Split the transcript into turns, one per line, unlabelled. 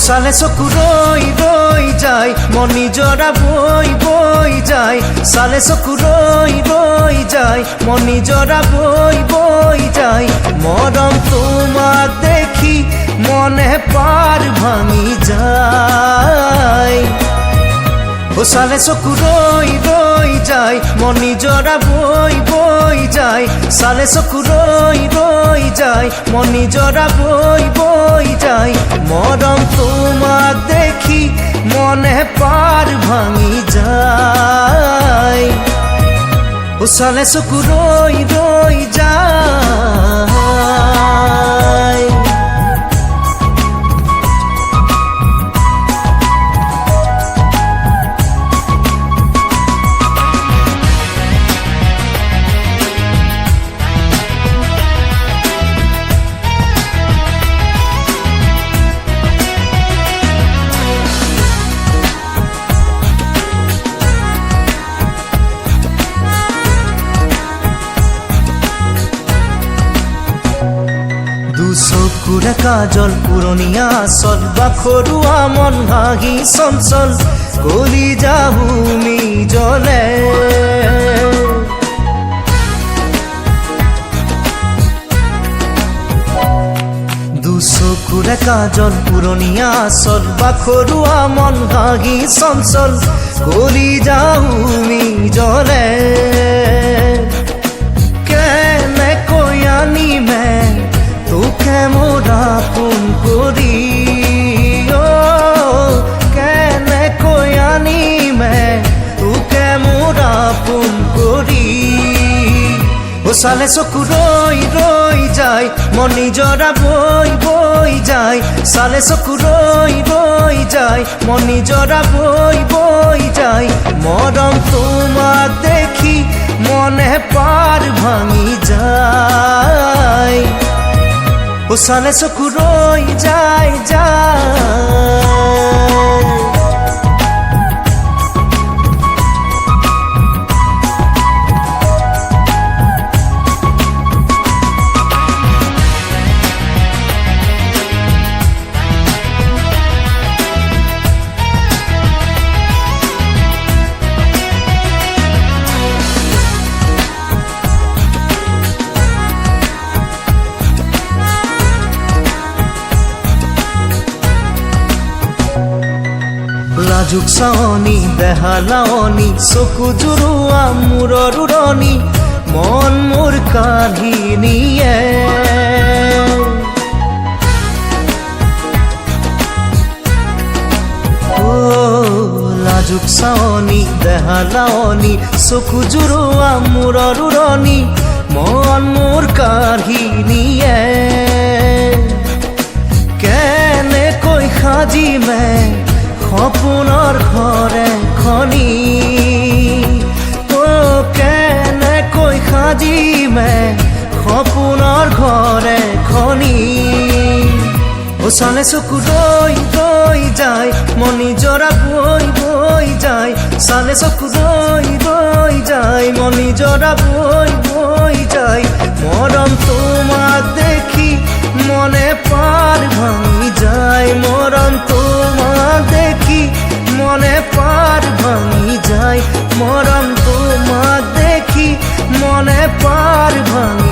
চালে চকু ৰৈ ৰৈ যায় মন নিজৰা বৈ বৈ যায় চালে চকু ৰৈ ৰৈ যায় মন নিজৰা বৈ বৈ যায় মৰম তোমাক দেখি মনে পাৰ ভাঙি যায় চালে চকু ৰৈ ৰৈ যায় মন নিজৰা বৈ বৈ যায় চালে চকু ৰৈ ৰৈ যায় মন নিজৰা বৈ বৈ যায় মৰম তোমাক দেখি মনে পাৰ ভাঙি যায় চালে চকু ৰৈ ৰৈ যায় চকুৰে কাজল পুৰণীয়া চল বাখৰুৱা মন ভাগি চঞ্চল কলি যাহুমি জলে দুচকুৰে কাজল পুৰণীয়া চল বাখৰুৱা মন ভাগি চঞ্চল কলি যাহুমি জলে কেনেকৈ আনিমে তোকে মোৰা পোন কৰি কেনেকৈ আনিমে তোকে মোৰা পোন কৰি চালে চকু ৰৈ ৰৈ যায় মন নিজৰা বৈ বৈ যায় চালে চকু ৰৈ ৰৈ যায় মন নিজৰা বৈ বৈ যায় মৰম তোমাক দেখি মনে পাৰ ভাঙি যায় চালে চকু ৰৈ যায় যায় লাজুক চাৱনী বেহালাৱনী চকু জোৰোৱা মূৰৰ উৰণি মন মোৰ কাহিনীয়ে লাজুক চাৱনী বেহালাৱনী চকু জোৰোৱা মূৰৰ উৰণি মন মোৰ কাহিনীয়ে কেনেকৈ সাজিমে সপোনৰ ঘৰে খনি কেনেকৈ সাজিমে সপোনৰ ঘৰে খনি চালে চকু ৰৈ ৰৈ যায় মন নিজৰা বৈ বৈ যায় চালে চকু ৰৈ ৰৈ যায় মন নিজৰা বৈ বৈ যায় মৰম তোমাক দেখি মনে পাৰ ভাঙি যায় মৰম তোমাক দেখি মনে পাৰ ভাঙি যায় মৰম তোমাক দেখি মনে পাৰ ভাঙি